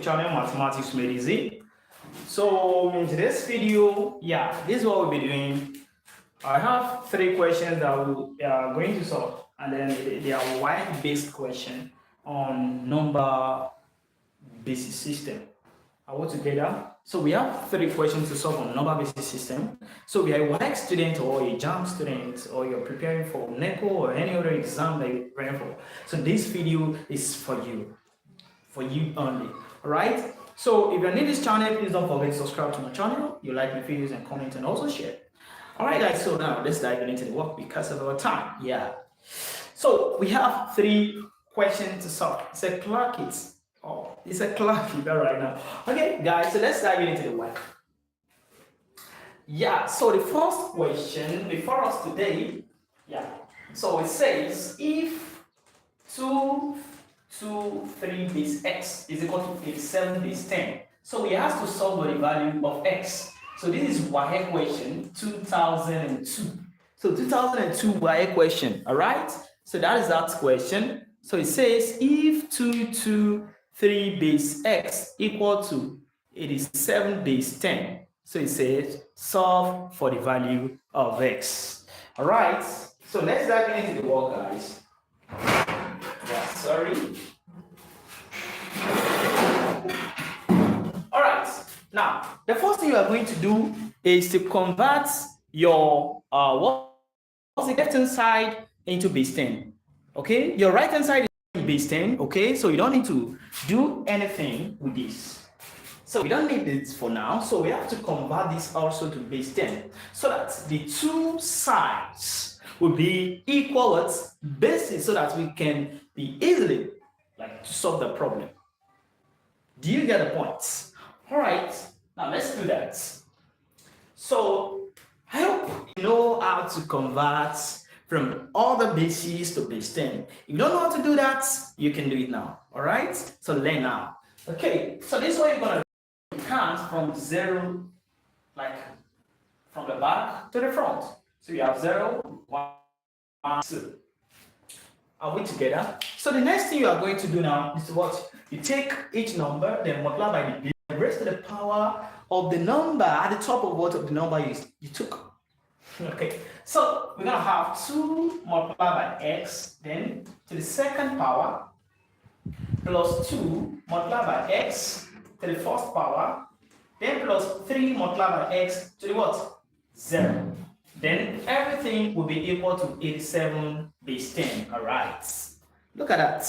channel Mathematics Made Easy. So in today's video, this is what we'll be doing. I have 3 questions that we are going to solve, and then they are WAEC-based questions on number basis system. Are we together? So we have 3 questions to solve on number basis system. So we are a WAEC student or a JAMB student, or you're preparing for NECO or any other exam that you're preparing for. So this video is for you only. All right. So if you're new to this channel, please don't forget to subscribe to my channel. You like my videos and comment and also share. All right, guys. So now let's dive into the work because of our time. So we have 3 questions to solve. It's a clock. It's a clock right now. Okay, guys. So let's dive into the work. So the first question before us today. So it says if 2 3 base x is equal to 87 base 10. So we have to solve the value of x. So this is WAEC question 2002. So 2002 WAEC question, all right? So that is that question. So it says if 2 3 base x equal to 87 base 10. So it says solve for the value of x. All right? So let's dive into the work, guys. Sorry. All right. Now, the first thing you are going to do is to convert your what's the left hand side into base 10. Okay, your right hand side is base 10. Okay, so you don't need to do anything with this. So we don't need this for now. So we have to convert this also to base 10 so that the 2 sides will be equal with bases so that we can be easily to solve the problem. Do you get the point? All right, now let's do that. So I hope you know how to convert from all the bases to base 10. If you don't know how to do that, you can do it now. All right, so learn now. Okay, so this way you're gonna count from 0, from the back to the front. So you have 0, 1, 2. Are we together? So the next thing you are going to do now is what? You take each number, then multiply by the base, raised to the power of the number at the top of what of the number you took. Okay, so we're gonna have 2 multiplied by x, then to the second power, plus 2 multiplied by x to the first power, then plus 3 multiplied by x to the what? 0. Then everything will be equal to 87 base 10. All right. Look at that.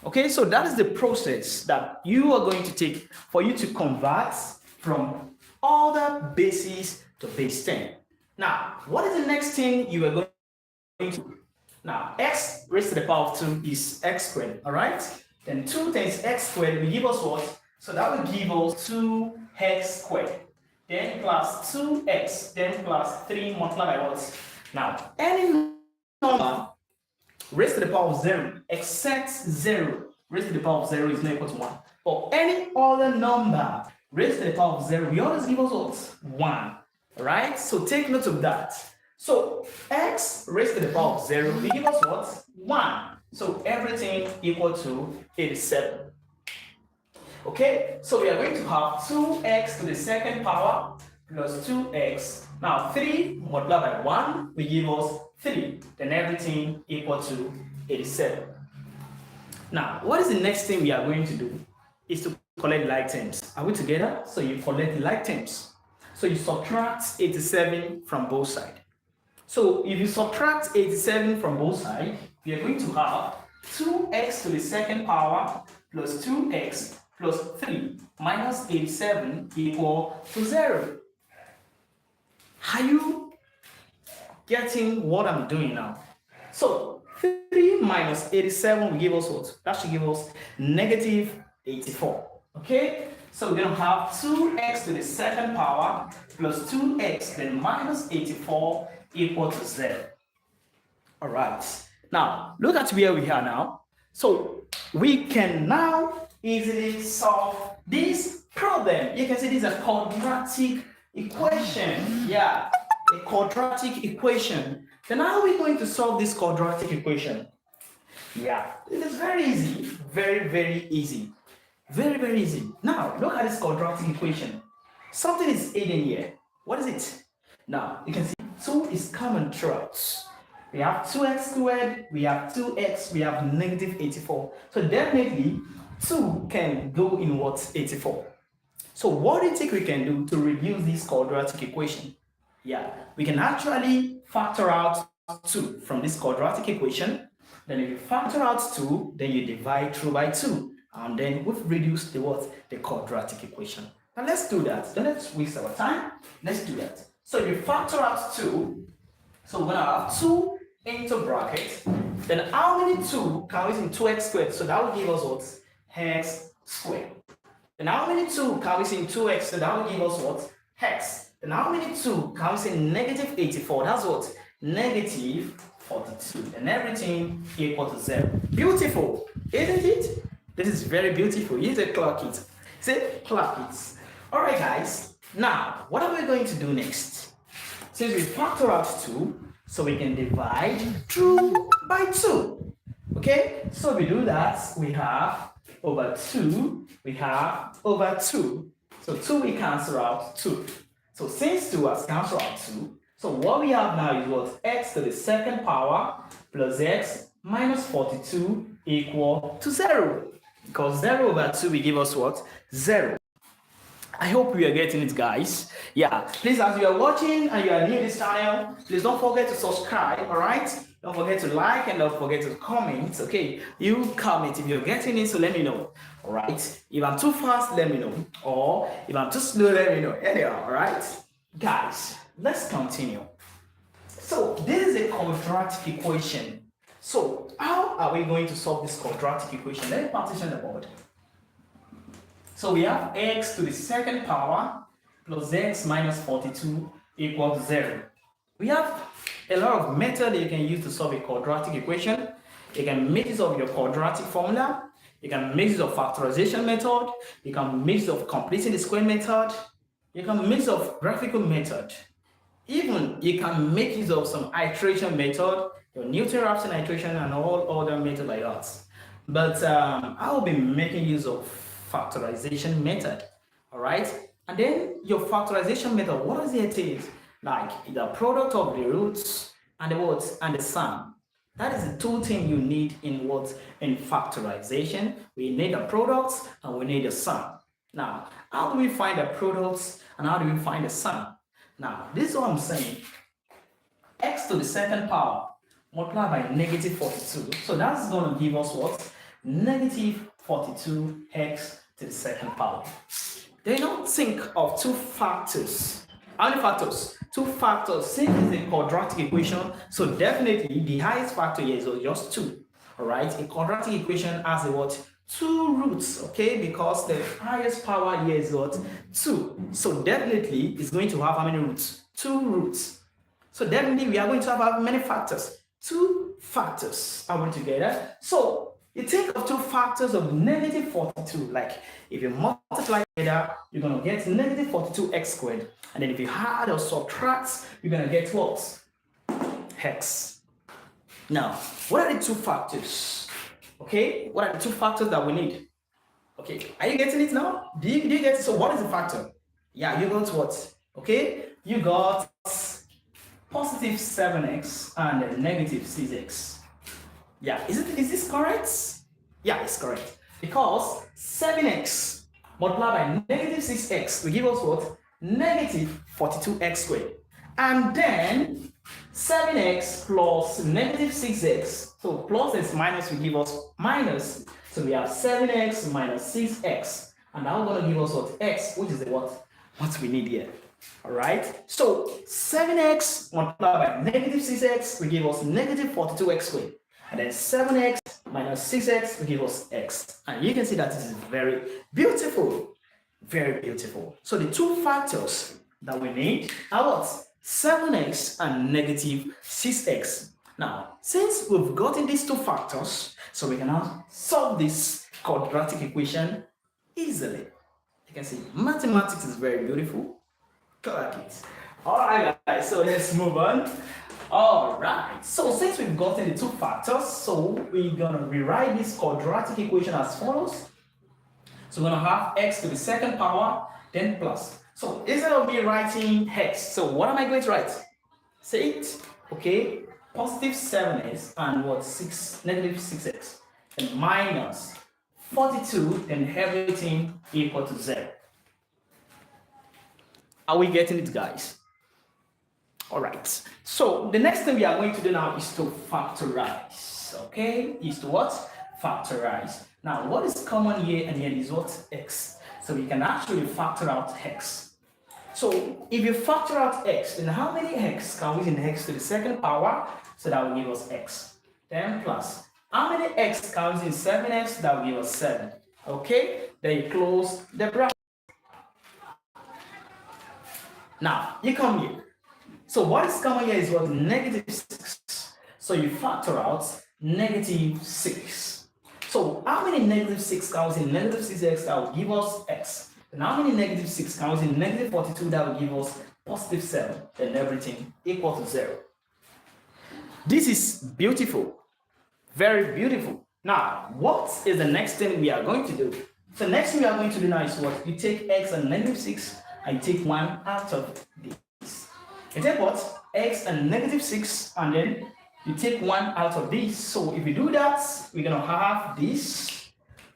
Okay, so that is the process that you are going to take for you to convert from all the bases to base 10. Now, what is the next thing you are going to do? Now, x raised to the power of 2 is x squared. All right. Then 2 times x squared will give us what? So that will give us 2x squared. Then plus 2x, then plus 3 multiplied by what? Now, any number raised to the power of 0 except 0 raised to the power of 0 is not equal to 1. Or any other number raised to the power of 0 will always give us what? 1. Right? So take note of that. So x raised to the power of 0 will give us what? 1. So everything equal to 87. Okay, so we are going to have 2x to the second power plus 2x. Now 3 multiplied by 1 will give us 3. Then everything equal to 87. Now, what is the next thing we are going to do? Is to collect like terms. Are we together? So you collect the like terms. So you subtract 87 from both sides. So if you subtract 87 from both sides, we are going to have 2x to the second power plus 2x plus 3 minus 87 equal to 0. Are you getting what I'm doing now? So 3 minus 87 will give us what? That should give us negative 84. Okay? So we're going to have 2x to the second power plus 2x then minus 84 equal to 0. All right. Now, look at where we are now. So we can now easily solve this problem. You can see this is a quadratic equation. A quadratic equation. Then how are we going to solve this quadratic equation? It is very easy. Very, very easy. Very, very easy. Now, look at this quadratic equation. Something is hidden here. What is it? Now, you can see 2 is common throughout. We have 2x squared, we have 2x, we have negative 84. So definitely 2 can go in what? 84. So what do you think we can do to reduce this quadratic equation? Yeah, we can actually factor out 2 from this quadratic equation. Then if you factor out 2, then you divide through by 2. And then we've reduced the what? The quadratic equation. Now let's do that. Don't let's waste our time. Let's do that. So if you factor out 2, so we're gonna have 2 into bracket. Then how many 2 can we see in 2x squared? So that will give us what? X squared. Then how many 2 can we see in 2x? So that will give us what? X. Then how many 2 can we see in negative 84? That's what? Negative 42. And everything equal to 0. Beautiful, isn't it? This is very beautiful. You say clock it. Say clock it. Alright guys, now what are we going to do next? Since we factor out 2, so we can divide through by 2. Okay, so we do that, we have over 2, we have over 2. So 2 we cancel out 2. So since 2 has cancelled out 2, so what we have now is what? X to the second power plus x minus 42 equal to 0. Because 0 over 2 will give us what? 0. I hope you are getting it, guys. Yeah, please, as you are watching and you are new to this channel, please don't forget to subscribe, all right? Don't forget to like and don't forget to comment, okay? You comment if you're getting it, so let me know, all right? If I'm too fast, let me know. Or if I'm too slow, let me know. Anyhow, all right? Guys, let's continue. So this is a quadratic equation. So how are we going to solve this quadratic equation? Let me partition the board. So we have x to the second power plus x minus 42 equals 0. We have a lot of methods you can use to solve a quadratic equation. You can make use of your quadratic formula. You can make use of factorization method. You can make use of completing the square method. You can make use of graphical method. Even you can make use of some iteration method, your Newton-Raphson iteration and all other methods like that. But I will be making use of factorization method, all right? And then your factorization method, what does it is? Like the product of the roots and the what? And the sum. That is the two things you need in what? In factorization. We need the products and we need the sum. Now, how do we find the products and how do we find the sum? Now, this is what I'm saying. X to the second power multiplied by negative 42. So that's going to give us what? Negative 42x to the second power. They don't think of two factors. How many factors? Two factors. Since it's a quadratic equation, so definitely the highest factor here is just 2. All right? A quadratic equation has a what? 2 roots, okay? Because the highest power here is what? 2. So definitely it's going to have how many roots? 2 roots. So definitely we are going to have how many factors? 2 factors. Are we together? So you think of 2 factors of negative 42. Like if you multiply together, you're going to get negative 42x squared. And then if you add or subtract, you're going to get what? X. Now, what are the 2 factors? Okay, what are the 2 factors that we need? Okay, are you getting it now? Do you get it? So what is the factor? Yeah, you got what? Okay, you got positive 7x and negative 6x. Yeah, is this correct? Yeah, it's correct. Because 7x multiplied by negative 6x will give us what? Negative 42x squared. And then 7x plus negative 6x. So plus and minus will give us minus. So we have 7x minus 6x. And now we're going to give us what? X, which is the what we need here. Alright? So 7x multiplied by negative 6x will give us negative 42x squared. And then 7x minus 6x will give us x. And you can see that this is very beautiful. Very beautiful. So the 2 factors that we need are what? 7x and negative 6x. Now, since we've gotten these 2 factors, so we can now solve this quadratic equation easily. You can see mathematics is very beautiful. Like it. Alright guys, so let's move on. Alright, so since we've gotten the 2 factors, so we're gonna rewrite this quadratic equation as follows. So we're going to have x to the second power, then plus. So instead of me writing hex, so what am I going to write? Say it, okay? Positive 7x and what? Negative 6x. And minus 42, and everything equal to 0. Are we getting it, guys? All right. So the next thing we are going to do now is to factorize. Okay? Is to what? Factorize. Now, what is common here and here is what? X. So we can actually factor out x. So if you factor out x, then how many x can we in x to the second power? So that will give us x. Then plus. How many x comes in 7x? That will give us 7. Okay? Then you close the bracket. Now, you come here. So what is common here is what? Negative 6. So you factor out negative 6. So how many negative 6 comes in negative 6x? That will give us x. And how many negative 6 comes in negative 42? That will give us positive 7. Then everything equal to 0. This is beautiful. Very beautiful. Now, what is the next thing we are going to do? So next thing we are going to do now is what? You take x and negative 6 and take 1 out of this. You take what? X and negative 6 and then you take 1 out of this. So if you do that, we're going to have this.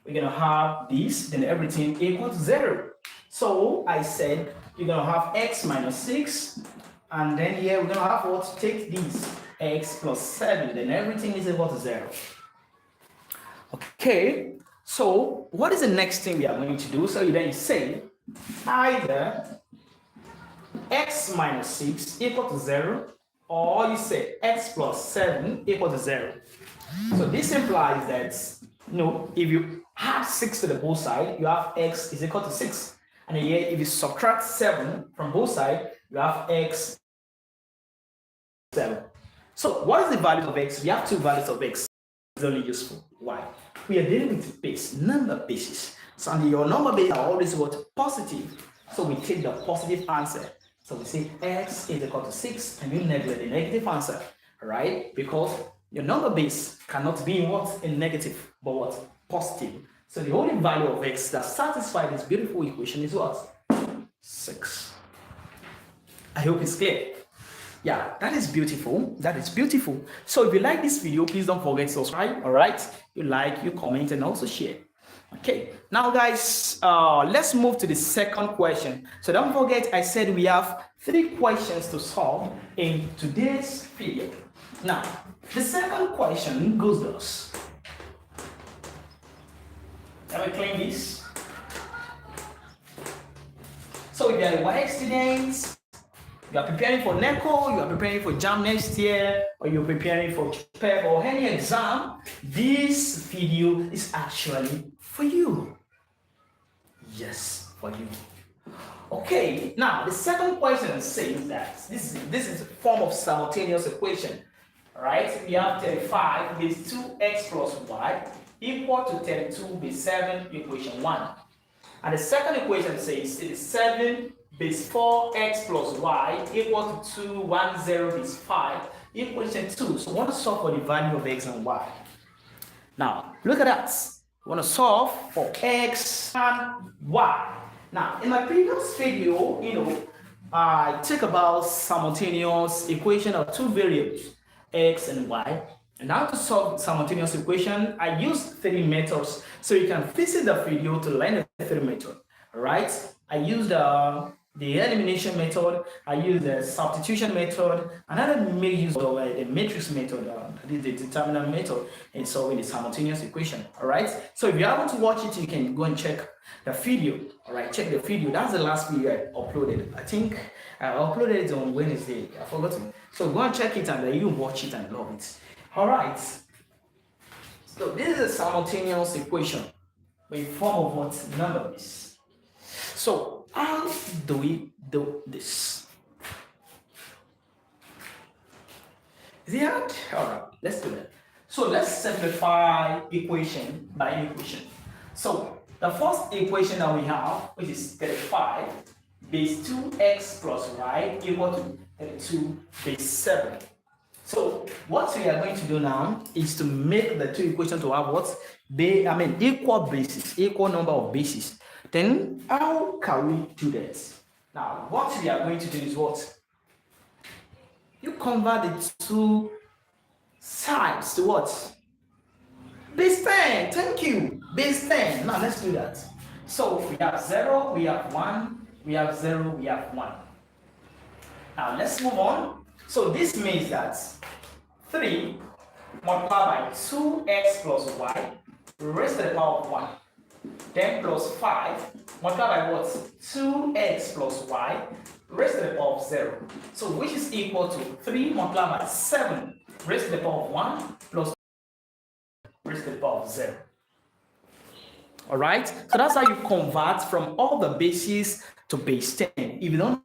We're going to have this. Then everything equal to 0. So I said you're going to have x minus 6. And then here we're going to have what? Take this. X plus 7. Then everything is equal to 0. Okay. So what is the next thing we are going to do? So then you say either x minus 6 equal to 0, or you say x plus 7 equal to 0. So this implies that, if you add 6 to the both sides, you have x is equal to 6. And here, if you subtract 7 from both sides, you have x 7. So what is the value of x? We have two values of x. It's only useful. Why? We are dealing with base, number basis. So your number bases are always what? Positive. So we take the positive answer. So we say x is equal to 6 and you neglect the negative answer, right? Because your number base cannot be what? In negative, but what? Positive. So the only value of x that satisfies this beautiful equation is what? 6. I hope it's clear. Yeah, that is beautiful. That is beautiful. So if you like this video, please don't forget to subscribe. All right? You like, you comment, and also share. Okay, now guys, let's move to the second question. So don't forget, I said we have 3 questions to solve in today's video. Now, the second question goes thus. Let me clean this. So if you are a WAEC student, you are preparing for NECO, you are preparing for JAMB next year, or you're preparing for PEP or any exam, this video is actually for you. Yes, for you. Okay, now the second question says that this is a form of simultaneous equation. Alright, we have 35 base 2x plus y equal to 32 base 7 equation 1. And the second equation says it is 7 base 4x plus y equal to 210 base 5 equation 2. So we want to solve for the value of x and y. Now, look at that. We want to solve for x and y. Now, in my previous video, I talked about simultaneous equation of 2 variables, x and y. And now to solve simultaneous equation, I used 3 methods. So you can visit the video to learn the 3 method. All right? I used the elimination method, I use the substitution method, and I make use of the matrix method, the determinant method in solving the simultaneous equation. All right. So if you haven't to watch it, you can go and check the video. All right, check the video. That's the last video I uploaded. I think I uploaded it on Wednesday. I forgot to. So go and check it and then you watch it and love it. All right. So this is a simultaneous equation in form of what? Numbers. So how do we do this? Is it hard? All right, let's do that. So let's simplify equation by equation. So the first equation that we have, which is 35 base 2x plus y equal to 32 base 7. So what we are going to do now is to make the two equations to have what? equal bases, equal number of bases, then how can we do this? Now, what we are going to do is what? You convert the two sides to what? Base 10. Thank you. Base 10. Now let's do that. So we have 0, we have 1, we have 0, we have 1. Now let's move on. So this means that 3 multiplied by 2x plus y raised to the power of 1. Then plus 5 multiplied by what? 2x plus y raised to the power of 0. So which is equal to 3 multiplied by 7 raised to the power of 1 plus raised to the power of 0. Alright? So that's how you convert from all the bases to base 10. If you don't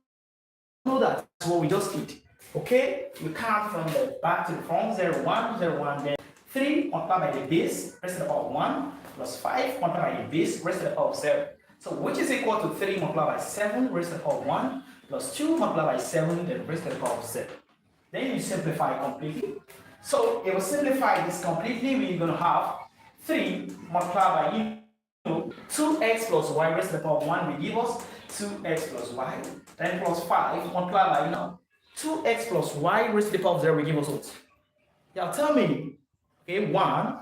know that, that's what we just did. Okay? You count from the back to the front, 0, 1, 0, 1, then 3 multiplied by the base raised to the power of 1 plus 5 multiplied by the base raised to the power of 0. So which is equal to 3 multiplied by 7 raised to the power of 1 plus 2 multiplied by 7 then raised to the power of 0. Then you simplify completely. So if we simplify this completely, we're going to have 3 multiplied by 2x plus y raised to the power of 1 will give us 2x plus y. Then plus 5 multiplied by 2x plus y raised to the power of 0 will give us what? Yeah, tell me. Okay, 1.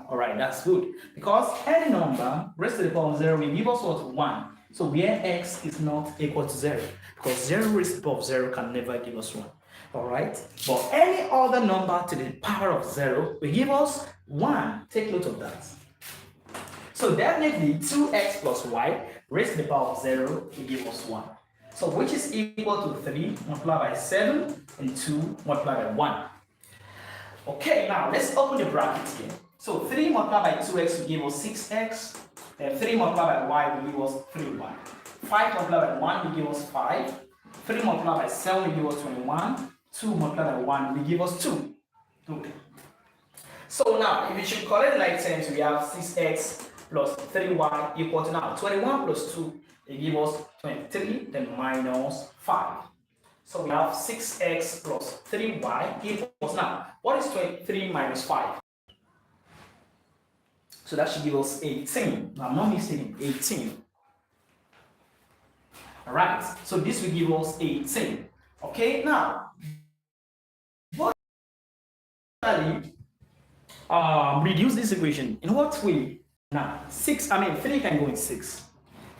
Alright, that's good. Because any number raised to the power of 0 will give us what? 1. So where x is not equal to 0. Because 0 raised to the power of 0 can never give us 1. Alright? But any other number to the power of 0 will give us 1. Take note of that. So definitely 2x plus y raised to the power of 0 will give us 1. So which is equal to 3 multiplied by 7 and 2 multiplied by 1. Okay, now let's open the bracket here. So 3 multiplied by 2x will give us 6x. Then 3 multiplied by y will give us 3y. 5 multiplied by 1 will give us 5. 3 multiplied by 7 will give us 21. 2 multiplied by 1 will give us 2. Good. So now, if we should call it like terms, we have 6x plus 3y equal to now 21 plus 2, they give us 23, then minus 5. So we have 6x plus 3y equals now, what is 23 minus 5? So that should give us 18. Now, I'm not mistaken, 18. Alright, so this will give us 18. Okay, now, reduce this equation. In what way? Now, 3 can go in 6.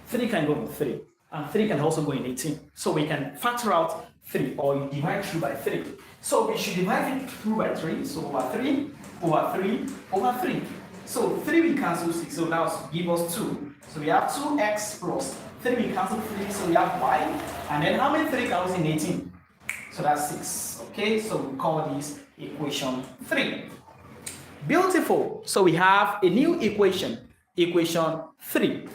3 can go in 3. And 3 can also go in 18. So we can factor out 3, or you divide through by 3. So we should divide it through by 3. So over 3, over 3, over 3. So 3 will cancel 6, so that will give us 2. So we have 2x plus 3 will cancel 3, so we have y. And then how many 3 comes in 18? So that's 6. Okay, so we call this equation 3. Beautiful. So we have a new equation, equation 3.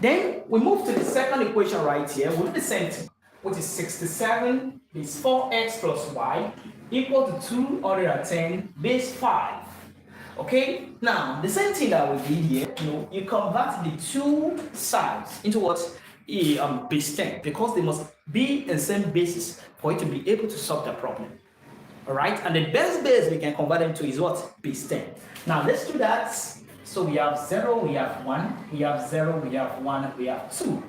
Then we move to the second equation right here. We'll do the same thing, which is 67 is 4x plus y equal to 210 base 5. Okay, now the same thing that we did here, you convert the two sides into what? Base 10, because they must be in the same basis for you to be able to solve the problem. Alright, and the best base we can convert them to is what? Base 10. Now let's do that. So we have 0, we have 1, we have 0, we have 1, we have 2.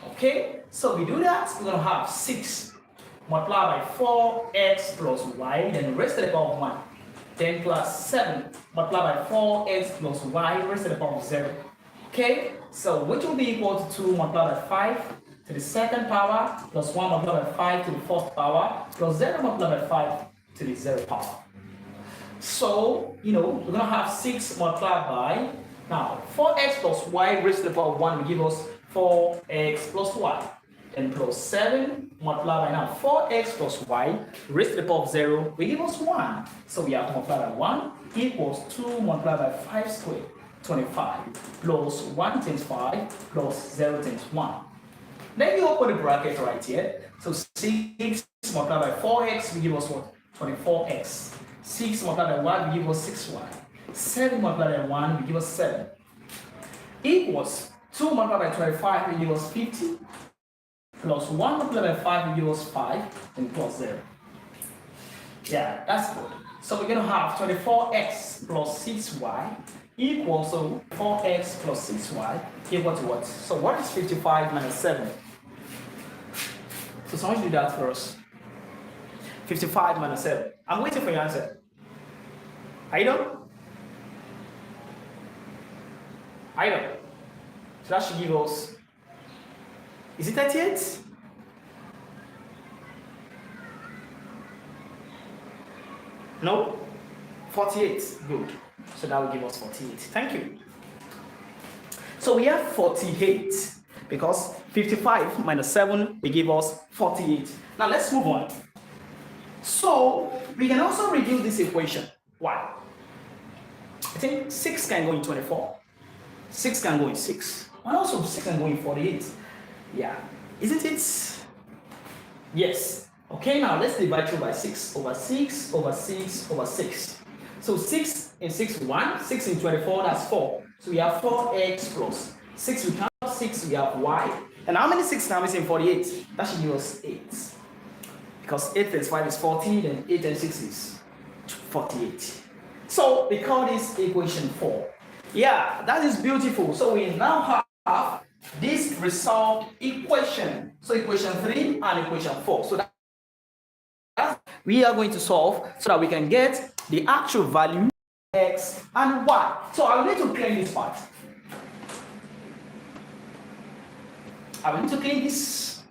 Okay, so we do that, we're going to have 6 multiplied by 4x plus y, then raised to the power of 1. Then plus 7 multiplied by 4x plus y raised to the power of 0. Okay, so which will be equal to 2 multiplied by 5 to the second power plus 1 multiplied by 5 to the fourth power plus 0 multiplied by 5 to the 0 power. So, we're going to have 6 multiplied by, now 4x plus y raised to the power of 1 will give us 4x plus y. Then plus 7 multiplied by now 4x plus y raised to the power of 0 will give us 1. So we have to multiply by 1 equals 2 multiplied by 5 squared, 25, plus 1 times 5 plus 0 times 1. Then you open the bracket right here. So 6 multiplied by 4x will give us what? 24x. 6 multiplied by y will give us 6y. 7 multiplied by 1 will give us 7. Equals 2 multiplied by 25 will give us 50. Plus 1 multiplied by 5 will give us 5, and plus 0. Yeah, that's good. So we're going to have 24x plus 6y equals, so 4x plus 6y equal to what? So what is 55 minus 7? So someone should do that for us. 55 minus 7. I'm waiting for your answer. Are you done? Are you done? So that should give us, is it 38? No? 48. Good. So that will give us 48. Thank you. So we have 48 because 55 minus 7 will give us 48. Now let's move on. So we can also reduce this equation. Why? I think 6 can go in 24. 6 can go in 6. And also 6 can go in 48. Yeah. Isn't it? Yes. Okay, now let's divide through by 6 over 6 over 6 over 6. So 6 in 6 1, 6 in 24, that's 4. So we have 4x plus 6, we count 6, we have y. And how many 6 now is in 48? That should give us 8. Because 8 times 5 is 14, and 8 times 6 is 48. So we call this equation 4. Yeah, that is beautiful. So we now have this resolved equation. So equation 3 and equation 4. So that we are going to solve so that we can get the actual value x and y. So I will need to clean this part. I will need to clean this.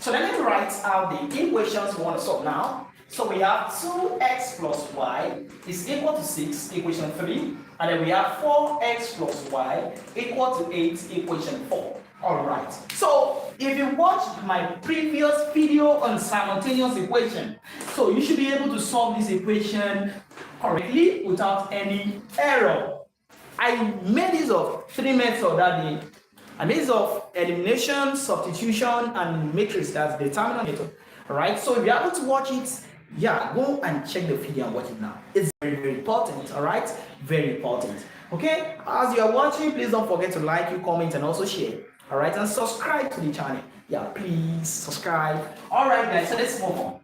So let me write out the equations we want to solve now. So we have 2x plus y is equal to 6, equation 3. And then we have 4x plus y equal to 8, equation 4. Alright, so if you watched my previous video on simultaneous equation, so you should be able to solve this equation correctly without any error. I made use of 3 methods that day. I made use of elimination, substitution, and matrix, that's the terminal method. Alright, so if you're able to watch it, yeah, go and check the video and watch it now. It's very, very important, alright? Very important. Okay, as you are watching, please don't forget to like, comment, and also share. Alright, and subscribe to the channel. Yeah, please subscribe. Alright guys, so let's move on.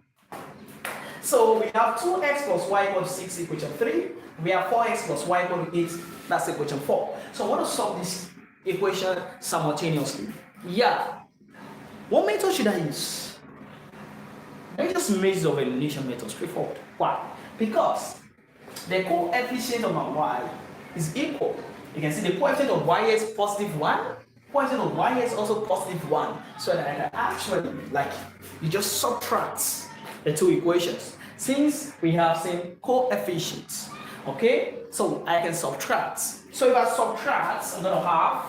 So we have 2x plus y equal to 6, equation 3. We have 4x plus y equal to 8, that's equation 4. So I want to solve this equation simultaneously. Yeah. What method should I use? Let me just make use of elimination method, straightforward. Why? Because the coefficient of my y is equal. You can see the coefficient of y is positive 1. Coefficient of y is also positive 1. So that I can actually, like, you just subtract the two equations. Since we have same coefficients, okay? So I can subtract. So if I subtract, I'm going to have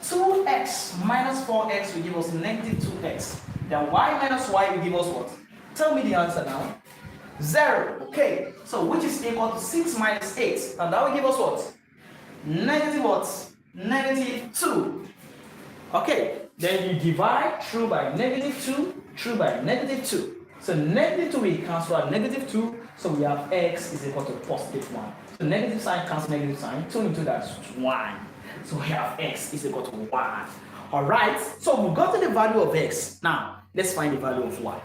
2x minus 4x will give us negative 2x. Then y minus y will give us what? Tell me the answer now. 0. Okay. So which is equal to 6 minus 8. And that will give us what? Negative what? Negative 2. Okay. Then you divide through by negative 2, through by negative 2. So negative 2 will cancel out negative 2. So we have x is equal to positive 1. So negative sign cancel negative sign. 2 into that is 1. So we have x is equal to 1. Alright. So we got to the value of x. Now, let's find the value of y.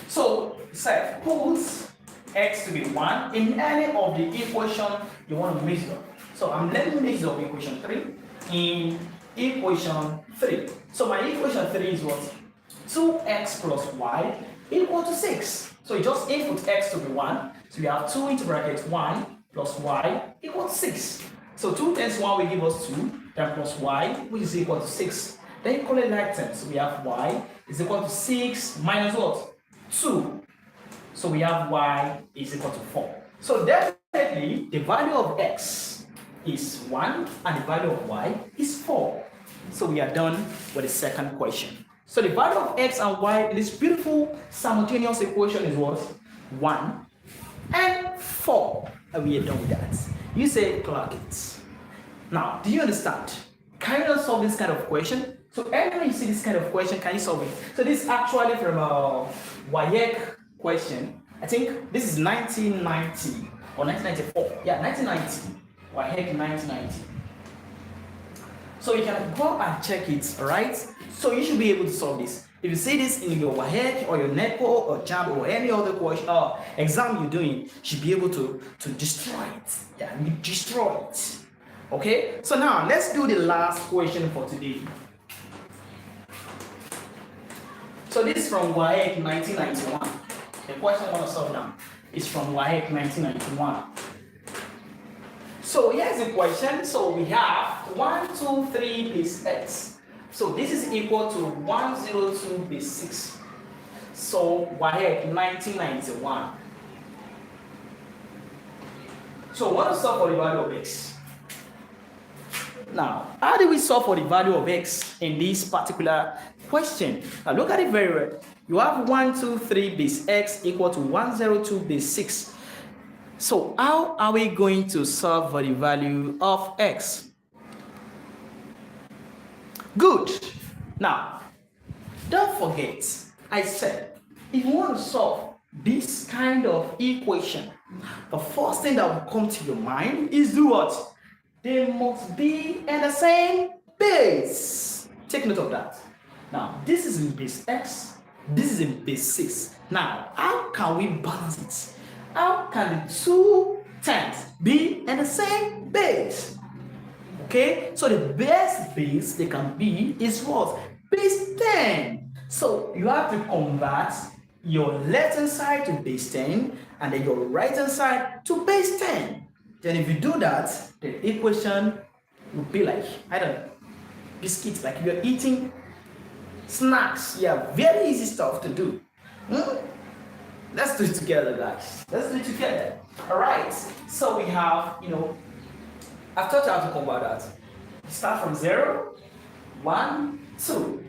So, say, put x to be 1 in any of the equation you want to measure. So I'm letting me measure of equation 3 in equation 3. So my equation 3 is what? 2x plus y equal to 6. So you just input x to be 1. So we have 2 into bracket 1 plus y equal to 6. So 2 times 1 will give us 2, then plus y, which is equal to 6. Then equally like terms, so we have y is equal to 6 minus what? 2. So we have y is equal to 4. So definitely the value of x is 1 and the value of y is 4. So we are done with the second question. So the value of x and y in this beautiful simultaneous equation is what? 1 and 4. And we are done with that. You say clock it. Now, do you understand? Can you not solve this kind of question? So anytime you see this kind of question, can you solve it? So this is actually from a WAEC question. I think this is 1990 or 1994. Yeah, 1990. WAEC 1990. So you can go and check it, alright? So you should be able to solve this. If you see this in your WAEC or your NECO or JAMB or any other exam you're doing, you should be able to destroy it. Yeah, you destroy it. Okay, so now let's do the last question for today. So this is from WAEC 1991. The question I want to solve now is from WAEC 1991. So here's the question. So we have 1, 2, 3 base x. So this is equal to 102 base 6. So WAEC 1991. So what to solve for the value of x? Now, how do we solve for the value of x in this particular question? Now look at it very well. You have 1, 2, 3 base x equal to 102 base 6. So how are we going to solve for the value of x? Good. Now, don't forget, I said, if you want to solve this kind of equation, the first thing that will come to your mind is do what? They must be in the same base. Take note of that. Now, this is in base x, this is in base 6. Now, how can we balance it? How can the two terms be in the same base? Okay, so the best base they can be is what? Base 10. So you have to convert your left hand side to base 10 and then your right hand side to base 10. Then if you do that, the equation will be like, I don't know, biscuits, like you're eating snacks. Yeah, very easy stuff to do. Let's do it together, guys. Let's do it together. All right. So we have, I've taught you how to convert that. Start from 0, 1, 2.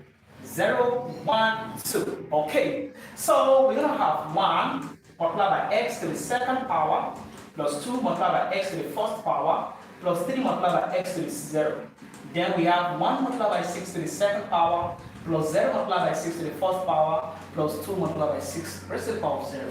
0, 1, 2. Okay. So we're going to have 1 multiplied by x to the second power plus 2 multiplied by x to the first power plus 3 multiplied by x to the 0. Then we have 1 multiplied by 6 to the second power plus 0 multiplied by 6 to the first power plus 2 multiplied by 6 raised to the power of 0.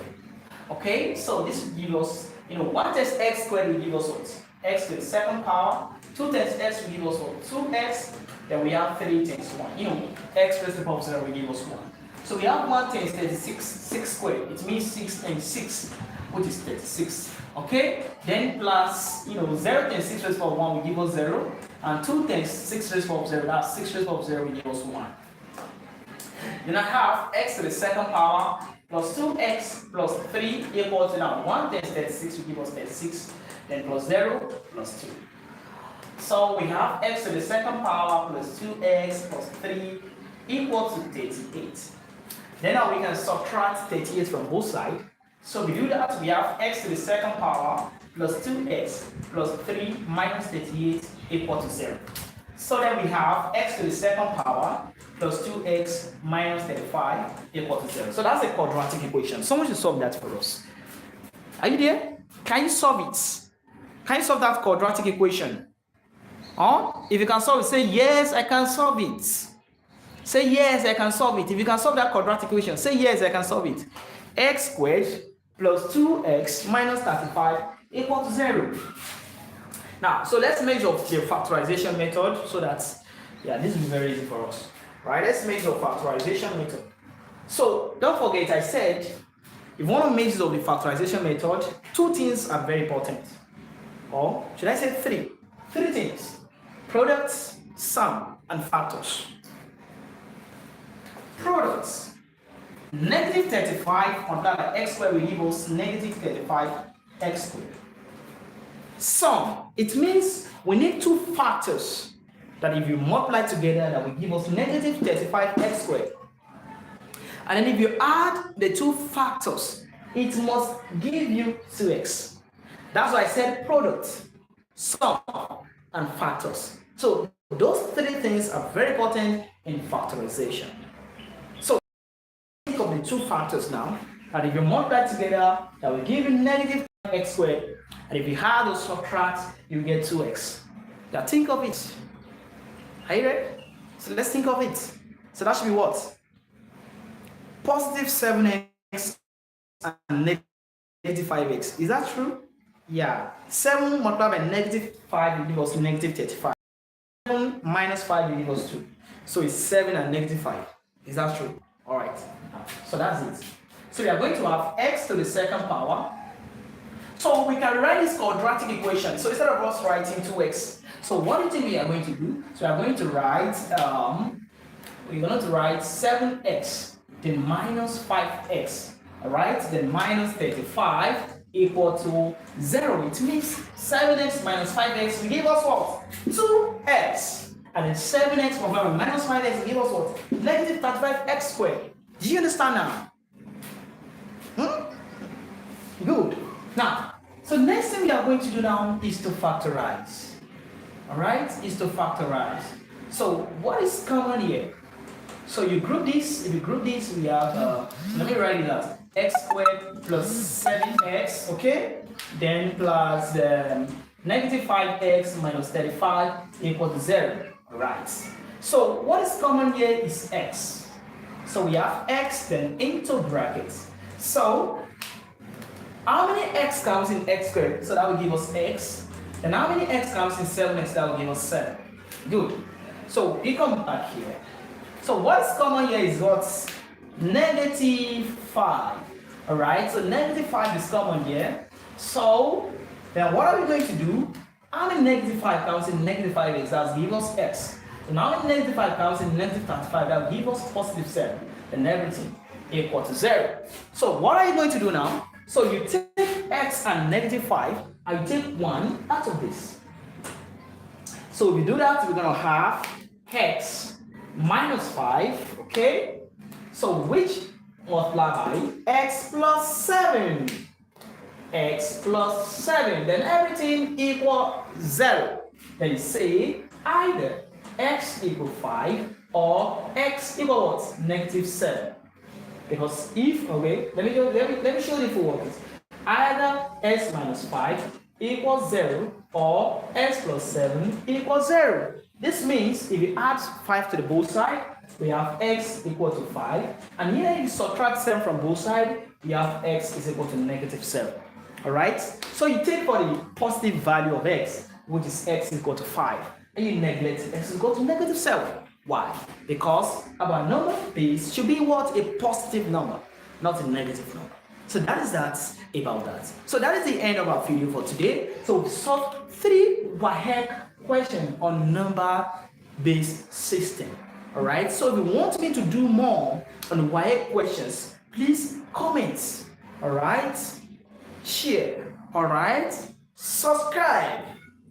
Okay, so this will give us, 1 times x squared will give us what? X to the second power. 2 times x will give us what? 2x. Then we have 3 times 1. X raised to the power of 0 will give us 1. So we have 1 times 36, 6 squared. It means 6 times 6, which is 36. Okay, then plus, 0 times 6 raised to the power of 1 will give us 0. And 2 times 6 raised to the power of 0, that's 6 raised to the power of 0 will give us 1. Then I have x to the second power plus 2x plus 3 equal to now 1 times 36 will give us 36. Then plus 0 plus 2. So we have x to the second power plus 2x plus 3 equal to 38. Then now we can subtract 38 from both sides. So we do that, we have x to the second power plus 2x plus 3 minus 38 equal to 0. So then we have x to the second power plus 2x minus 35 equal to 0. So that's a quadratic equation. Someone should solve that for us. Are you there? Can you solve it? Can you solve that quadratic equation? If you can solve it, say yes, I can solve it. Say yes, I can solve it. If you can solve that quadratic equation, say yes, I can solve it. X squared plus 2x minus 35 equal to 0. Now, so let's measure the factorization method so that, this will be very easy for us. Right, let's measure factorization method. So don't forget, I said, if you want to measure the factorization method, 2 things are very important. Or should I say 3? 3 things. Products, sum, and factors. Products. Negative 35 multiplied by x squared will give us negative 35x squared. Sum. It means we need 2 factors that if you multiply together, that will give us negative 35x squared. And then if you add the 2 factors, it must give you 2x. That's why I said product, sum, and factors. So those 3 things are very important in factorization. So think of the 2 factors now, and if you multiply together, that will give you negative x squared. And if you add or subtract, you get 2x. Now think of it. Are you ready? So let's think of it. So that should be what? Positive 7x and negative 5x. Is that true? Yeah. 7 multiplied by negative 5 will give us negative 35. 7 minus 5 will give us 2. So it's 7 and negative 5. Is that true? All right, so that's it. So we are going to have x to the second power. So we can write this quadratic equation. So instead of us writing 2x, so what do you think we are going to do? So we are going to write, we're going to write 7x, then minus 5x, all right? Then minus 35 equal to 0. It means 7x minus 5x will give us what? 2x. And then 7x minus 5x will give us what? Negative 35x squared. Do you understand now? Good. Now, so next thing we are going to do now is to factorize. All right? Is to factorize. So what is common here? So you group this. If you group this, we have, let me write it out. X squared plus 7x, okay? Then plus negative 5x minus 35 equal to 0. All right. So what is common here is x. So we have x then into brackets. So how many x comes in x squared? So that will give us x. And how many x comes in 7x? That will give us 7. Good. So we come back here. So what's common here is what's negative 5. Alright, so negative 5 is common here. So then what are we going to do? How many negative 5 comes in negative 5x? That will give us x. And how many negative 5 comes in negative 35? That will give us positive 7. And everything equal to 0. So what are you going to do now? So you take x and negative 5, and you take 1 out of this. So if we do that, we're going to have x minus 5, okay? So which multiply by x plus 7. X plus 7. Then everything equal 0. Then you say either x equal 5 or x equal what? Negative 7. Because if, okay, let me show you the full workings. Either x minus 5 equals 0 or x plus 7 equals 0. This means if you add 5 to the both sides, we have x equal to 5. And here you subtract 7 from both sides, we have x is equal to negative 7. Alright? So you take for the positive value of x, which is x equal to 5. And you neglect x is equal to negative 7. Why? Because our number base should be what? A positive number, not a negative number. So that is that about that. So that is the end of our video for today. So we solved 3 WAEC questions on number-based system. Alright, so if you want me to do more on WAEC questions, please comment. Alright, share. Alright, subscribe,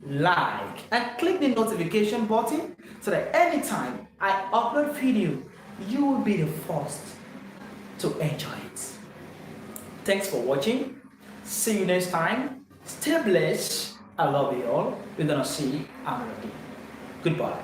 like, and click the notification button so that anytime I upload video, you will be the first to enjoy it. Thanks for watching. See you next time. Stay blessed. I love you all. We're gonna see another day. Goodbye.